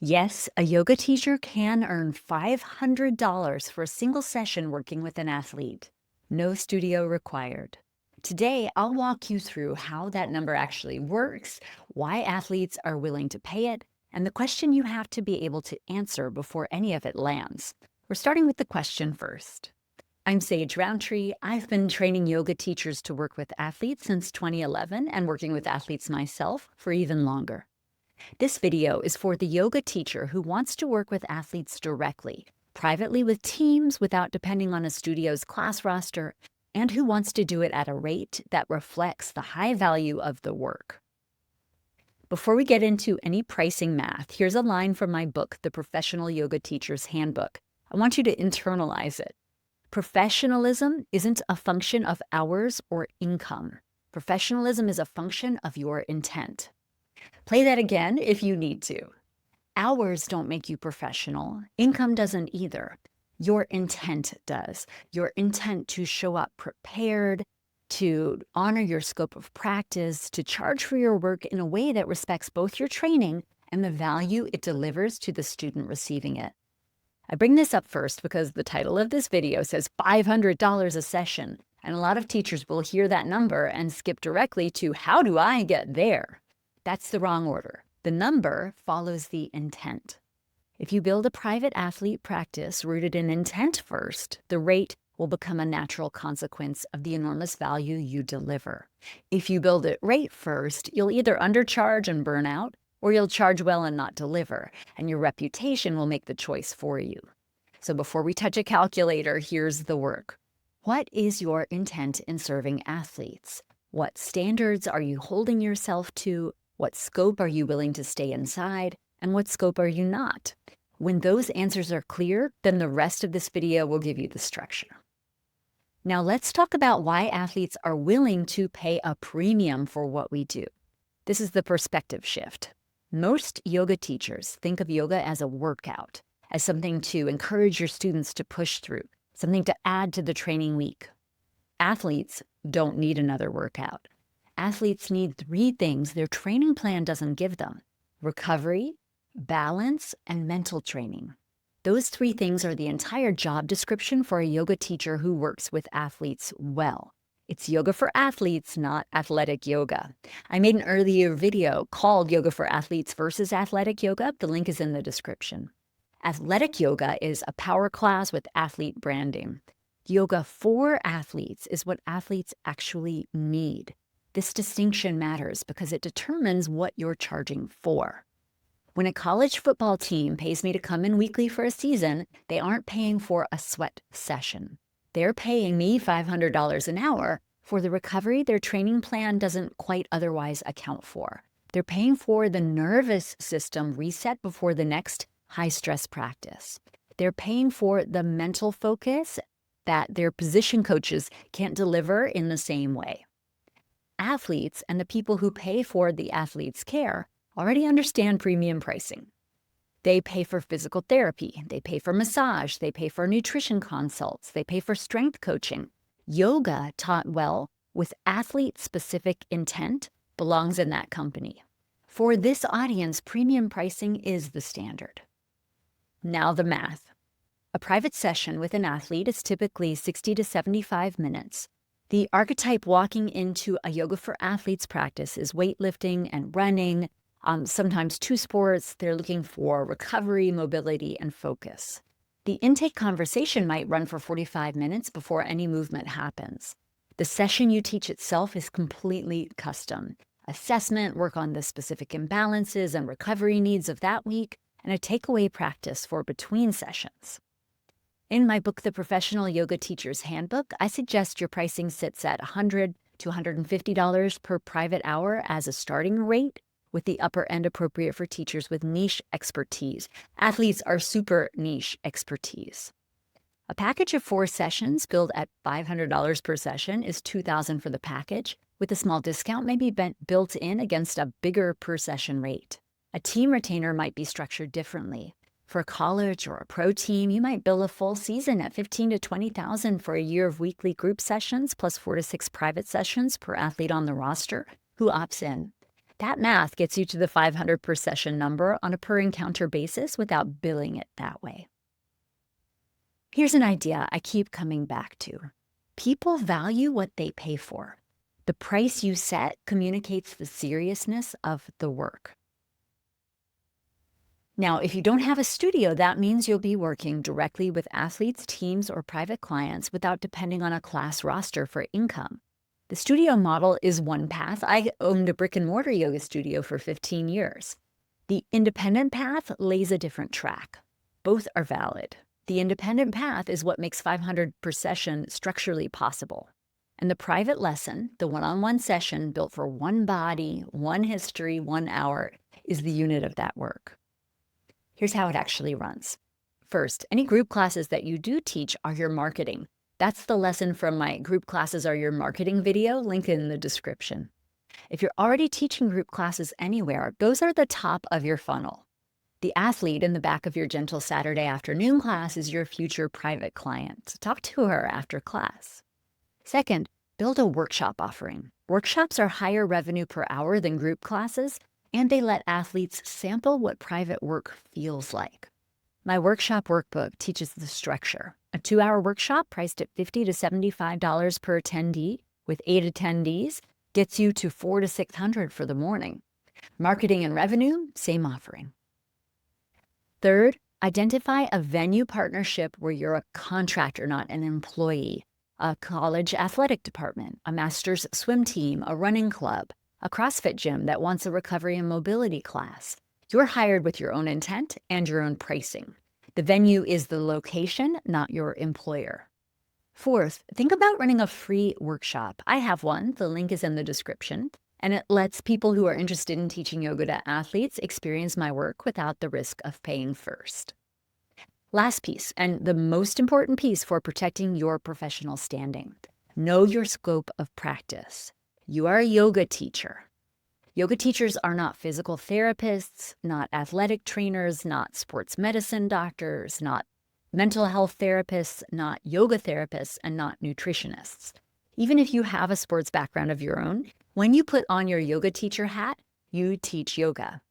Yes, a yoga teacher can earn $500 for a single session working with an athlete. No studio required. Today, I'll walk you through how that number actually works, why athletes are willing to pay it, and the question you have to be able to answer before any of it lands. We're starting with the question first. I'm Sage Rountree. I've been training yoga teachers to work with athletes since 2011 and working with athletes myself for even longer. This video is for the yoga teacher who wants to work with athletes directly, privately with teams without depending on a studio's class roster, and who wants to do it at a rate that reflects the high value of the work. Before we get into any pricing math, here's a line from my book, The Professional Yoga Teacher's Handbook. I want you to internalize it. Professionalism isn't a function of hours or income. Professionalism is a function of your intent. Play that again if you need to. Hours don't make you professional. Income doesn't either. Your intent does. Your intent to show up prepared, to honor your scope of practice, to charge for your work in a way that respects both your training and the value it delivers to the student receiving it. I bring this up first because the title of this video says $500 a session, and a lot of teachers will hear that number and skip directly to how do I get there? That's the wrong order. The number follows the intent. If you build a private athlete practice rooted in intent first, the rate will become a natural consequence of the enormous value you deliver. If you build it rate first, you'll either undercharge and burn out, or you'll charge well and not deliver, and your reputation will make the choice for you. So before we touch a calculator, here's the work. What is your intent in serving athletes? What standards are you holding yourself to? What scope are you willing to stay inside? And what scope are you not? When those answers are clear, then the rest of this video will give you the structure. Now let's talk about why athletes are willing to pay a premium for what we do. This is the perspective shift. Most yoga teachers think of yoga as a workout, as something to encourage your students to push through, something to add to the training week. Athletes don't need another workout. Athletes need 3 things their training plan doesn't give them: recovery, balance, and mental training. Those 3 things are the entire job description for a yoga teacher who works with athletes well. It's yoga for athletes, not athletic yoga. I made an earlier video called Yoga for Athletes versus Athletic Yoga. The link is in the description. Athletic yoga is a power class with athlete branding. Yoga for athletes is what athletes actually need. This distinction matters because it determines what you're charging for. When a college football team pays me to come in weekly for a season, they aren't paying for a sweat session. They're paying me $500 an hour for the recovery their training plan doesn't quite otherwise account for. They're paying for the nervous system reset before the next high-stress practice. They're paying for the mental focus that their position coaches can't deliver in the same way. Athletes and the people who pay for the athlete's care already understand premium pricing. They pay for physical therapy, they pay for massage, they pay for nutrition consults, they pay for strength coaching. Yoga taught well with athlete-specific intent belongs in that company. For this audience, premium pricing is the standard. Now the math. A private session with an athlete is typically 60 to 75 minutes. The archetype walking into a yoga for athletes practice is weightlifting and running, sometimes 2 sports. They're looking for recovery, mobility, and focus. The intake conversation might run for 45 minutes before any movement happens. The session you teach itself is completely custom. Assessment, work on the specific imbalances and recovery needs of that week, and a takeaway practice for between sessions. In my book, The Professional Yoga Teacher's Handbook, I suggest your pricing sits at $100 to $150 per private hour as a starting rate, with the upper end appropriate for teachers with niche expertise. Athletes are super niche expertise. A package of 4 sessions billed at $500 per session is $2,000 for the package, with a small discount maybe built in against a bigger per session rate. A team retainer might be structured differently. For a college or a pro team, you might bill a full season at $15,000 to $20,000 for a year of weekly group sessions plus 4 to 6 private sessions per athlete on the roster who opts in. That math gets you to the 500 per session number on a per encounter basis without billing it that way. Here's an idea I keep coming back to. People value what they pay for. The price you set communicates the seriousness of the work. Now, if you don't have a studio, that means you'll be working directly with athletes, teams, or private clients without depending on a class roster for income. The studio model is one path. I owned a brick-and-mortar yoga studio for 15 years. The independent path lays a different track. Both are valid. The independent path is what makes 500 per session structurally possible. And the private lesson, the one-on-one session built for one body, one history, 1 hour, is the unit of that work. Here's how it actually runs. First, any group classes that you do teach are your marketing. That's the lesson from my Group Classes Are Your Marketing video, link in the description. If you're already teaching group classes anywhere, those are the top of your funnel. The athlete in the back of your Gentle Saturday afternoon class is your future private client. Talk to her after class. Second, build a workshop offering. Workshops are higher revenue per hour than group classes, and they let athletes sample what private work feels like. My workshop workbook teaches the structure. A 2-hour workshop priced at $50 to $75 per attendee with 8 attendees gets you to $400 to $600 for the morning. Marketing and revenue, same offering. Third, identify a venue partnership where you're a contractor, not an employee. A college athletic department, a master's swim team, a running club, a CrossFit gym that wants a recovery and mobility class. You're hired with your own intent and your own pricing. The venue is the location, not your employer. Fourth, think about running a free workshop. I have one, the link is in the description, and it lets people who are interested in teaching yoga to athletes experience my work without the risk of paying first. Last piece, and the most important piece for protecting your professional standing. Know your scope of practice. You are a yoga teacher. Yoga teachers are not physical therapists, not athletic trainers, not sports medicine doctors, not mental health therapists, not yoga therapists, and not nutritionists. Even if you have a sports background of your own, when you put on your yoga teacher hat, you teach yoga.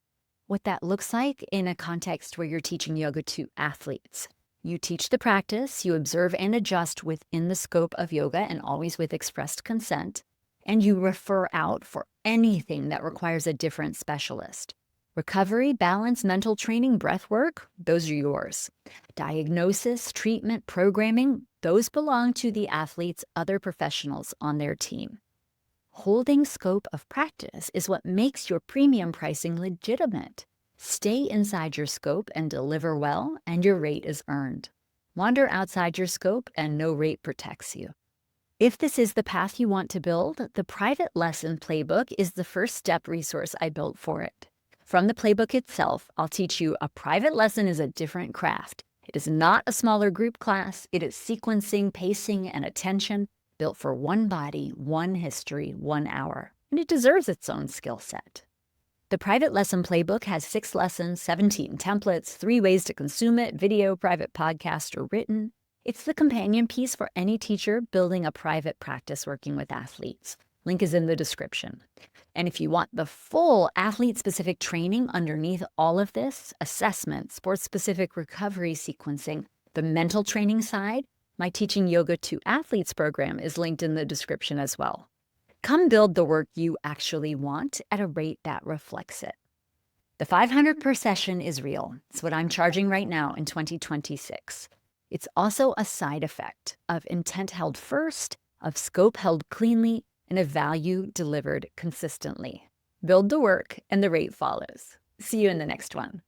What that looks like in a context where you're teaching yoga to athletes. You teach the practice, you observe and adjust within the scope of yoga and always with expressed consent, and you refer out for anything that requires a different specialist. Recovery, balance, mental training, breath work, those are yours. Diagnosis, treatment, programming, those belong to the athlete's other professionals on their team. Holding scope of practice is what makes your premium pricing legitimate. Stay inside your scope and deliver well, and your rate is earned. Wander outside your scope and no rate protects you. If this is the path you want to build, the private lesson playbook is the first step resource I built for it. From the playbook itself, I'll teach you a private lesson is a different craft. It is not a smaller group class. It is sequencing, pacing, and attention built for one body, one history, 1 hour. And it deserves its own skill set. The private lesson playbook has 6 lessons, 17 templates, 3 ways to consume it, video, private podcast, or written. It's the companion piece for any teacher building a private practice working with athletes. Link is in the description. And if you want the full athlete-specific training underneath all of this, assessment, sports-specific recovery sequencing, the mental training side, my Teaching Yoga to Athletes program is linked in the description as well. Come build the work you actually want at a rate that reflects it. The 500 per session is real. It's what I'm charging right now in 2026. It's also a side effect of intent held first, of scope held cleanly, and of value delivered consistently. Build the work and the rate follows. See you in the next one.